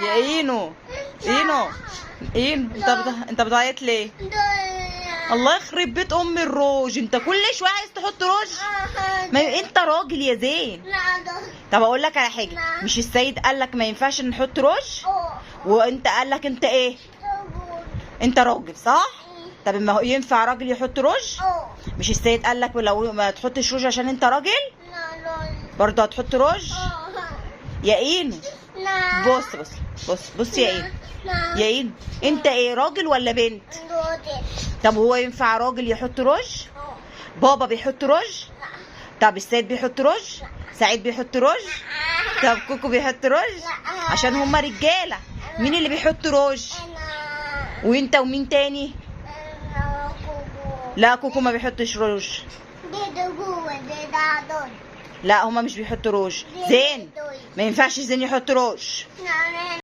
يا اينو، انت بتعيط ليه؟ الله يخرب بيت ام الروج، انت كل شويه عايز تحط روج؟ ما انت راجل يا زين. طب اقول لك على حاجه، مش السيد قال لك ما ينفعش نحط روج؟ وانت قال لك انت ايه؟ انت راجل صح؟ طب ما هو ينفع راجل يحط روج؟ مش السيد قال لك لو ما تحطش روج عشان انت راجل؟ برضه هتحط روج؟ يا اينو بص يا اينو، يا اينو انت ايه، راجل ولا بنت؟ طب هو ينفع راجل يحط روج؟ بابا بيحط روج؟ طب السيد بيحط روج؟ سعيد بيحط روج؟ طب كوكو بيحط روج؟ عشان هما رجاله. مين اللي بيحط روج؟ وانت ومين تاني؟ لا كوكو ما بيحطش روج. لا هما مش بيحطوا روج. زين ما ينفعش زين يحط روج.